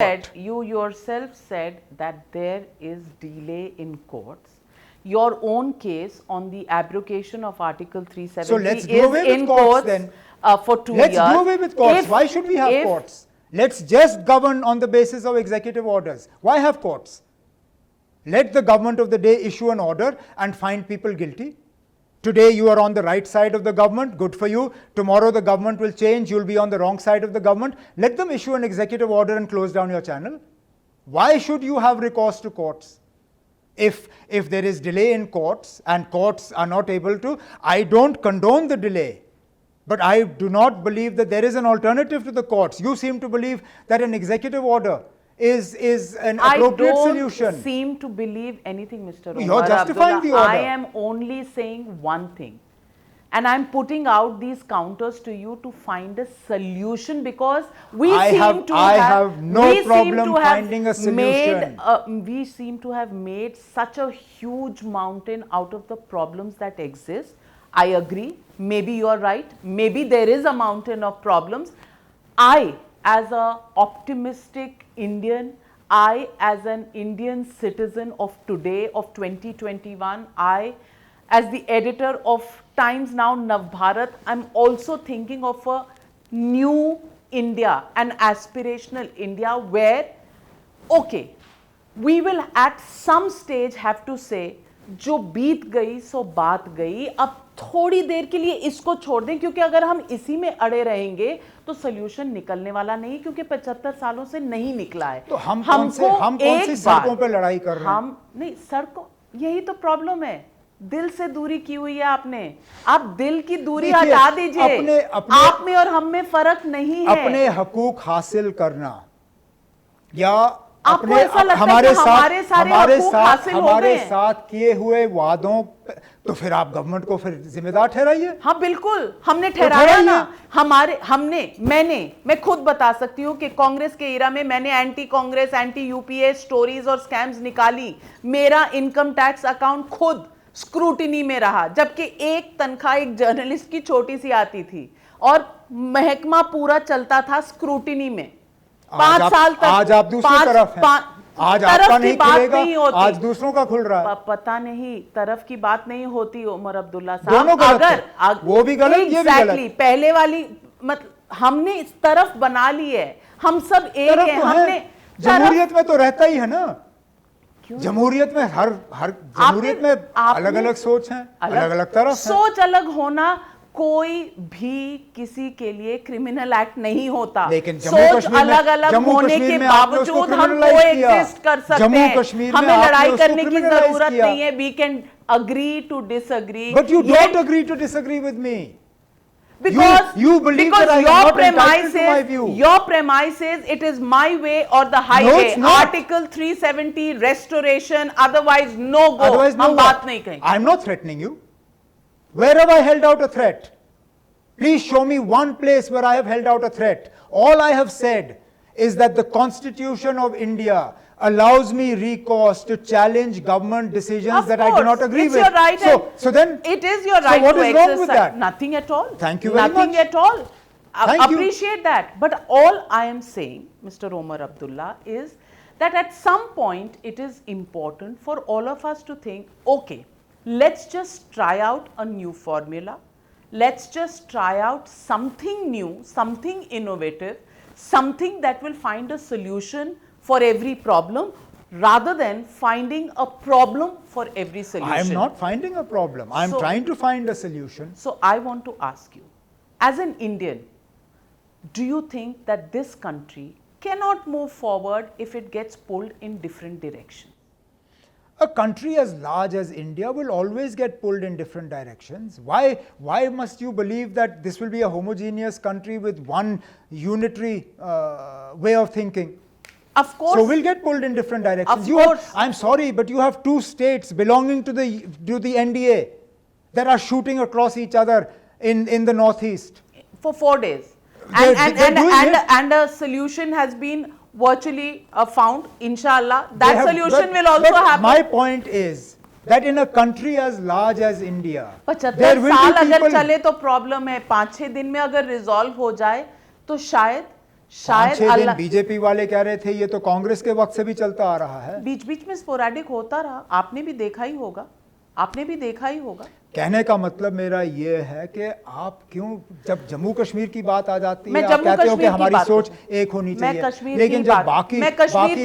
said, you yourself said that there is delay in courts. Your own case on the abrogation of Article 370 So let's do is away with in courts courts then. for 2 Let's years. do away with courts. Why should we have courts? Let's just govern on the basis of executive orders. Why have courts? Let the government of the day issue an order and find people guilty. Today you are on the right side of the government, good for you. Tomorrow the government will change, you'll be on the wrong side of the government. Let them issue an executive order and close down your channel. Why should you have recourse to courts? If there is delay in courts and courts are not able to, I don't condone the delay. But I do not believe that there is an alternative to the courts. You seem to believe that an executive order is an appropriate solution. I don't seem to believe anything, Mr. Omar You're justifying Abdullah. the order. I am only saying one thing. And I'm putting out these counters to you to find a solution, because we seem to have no problem finding a solution. We seem to have made such a huge mountain out of the problems that exist. I agree. Maybe you are right. Maybe there is a mountain of problems. I, as an optimistic Indian, I, as an Indian citizen of today, of 2021, I, as the editor of Times Now Navbharat, I'm also thinking of a new India, an aspirational India where, okay, we will at some stage have to say, जो बीत गई सो बात गई, अब थोड़ी देर के लिए इसको छोड़ दें, क्योंकि अगर हम इसी में अड़े रहेंगे तो सोल्यूशन निकलने वाला नहीं, क्योंकि 75 सालों से नहीं निकला है। तो हम कौन सी सड़कों पे लड़ाई कर रहे हैं? हम नहीं, सड़कों, यही तो प्रॉब्लम है। दिल से दूरी की हुई है आपने। आप दिल की दूरी हटा दीजिए। आप में और हम में फर्क नहीं है। अपने हकूक हासिल करना या आपको ऐसा लगता है कि हमारे साथ किए हुए वादों, तो फिर आप गवर्नमेंट को फिर जिम्मेदार ठहराइए। हाँ बिल्कुल, हमने ठहराया ना। मैं खुद बता सकती हूँ कि कांग्रेस के एरा में मैंने anti Congress, anti UPA stories और स्कैम्स निकाली। मेरा इनकम टैक्स अकाउंट खुद स्क्रूटिनी में रहा, जबकि एक तनख्वाह एक जर्नलिस्ट की छोटी सी आती थी और महकमा पूरा चलता था स्क्रूटिनी में। 5 साल तक। आज आप दूसरी तरफ हैं। आज आपका नहीं खुलेगा, आज दूसरों का खुल रहा है। पता नहीं, तरफ की बात नहीं होती उमर अब्दुल्ला साहब। अगर वो भी गलत, ये भी गलत। पहले वाली मतलब हमने इस तरफ बना ली है, हम सब एक हैं। हमने जमहूरियत में तो रहता ही है ना। जमहूरियत में हर जमहूरियत में अलग अलग सोच है, अलग अलग तरफ। सोच अलग होना कोई भी किसी के लिए क्रिमिनल एक्ट नहीं होता, लेकिन सोच अलग अलग होने के बावजूद हम कोएग्जिस्ट कर सकते हैं। हमें लड़ाई करने की जरूरत नहीं है। We can agree to disagree, but you don't agree to disagree with me, because you believe that I am not entitled to my view. Your premise is it is my way or the highway. No, Article 370 restoration, otherwise no go. Otherwise no. हम बात नहीं करेंगे। I am not threatening you. Where have I held out a threat? Please show me one place where I have held out a threat. All I have said is that the Constitution of India allows me recourse to challenge government decisions that I do not agree with. Your right, so then it is your right. So what to is wrong with that? Nothing at all. Thank you very much. Nothing at all. Thank Appreciate that. But all I am saying, Mr. Omar Abdullah, is that at some point it is important for all of us to think, okay, let's just try out a new formula. Let's just try out something new, something innovative, something that will find a solution for every problem, rather than finding a problem for every solution. I am not finding a problem. I am trying to find a solution. So I want to ask you, as an Indian, do you think that this country cannot move forward if it gets pulled in different directions? A country as large as India will always get pulled in different directions. Why must you believe that this will be a homogeneous country with one unitary way of thinking? Of course. So we'll get pulled in different directions. Of course. I'm sorry, but you have 2 states belonging to the NDA that are shooting across each other in the northeast. For 4 days. And a solution has been virtually found, inshallah. That solution will also happen. My point is that in a country as large as India, 75 साल अगर चले तो problem है, 5-6 दिन में अगर resolve हो जाए तो शायद शायद 5-6 दिन अल्लाह बीजेपी वाले कह रहे थे ये तो कांग्रेस के वक्त से भी चलता आ रहा है। बीच बीच में स्पोरेडिक होता रहा, आपने भी देखा ही होगा, आपने भी देखा ही होगा। कहने का मतलब मेरा ये है कि आप क्यों जब जम्मू कश्मीर की बात आ जाती मैं है आप जम्मू कहते हो कि कश्मीर की हमारी बात सोच करूं। एक होनी मैं चाहिए, कश्मीर लेकिन की जब बात- बाकी मैं कश्मीर बाकी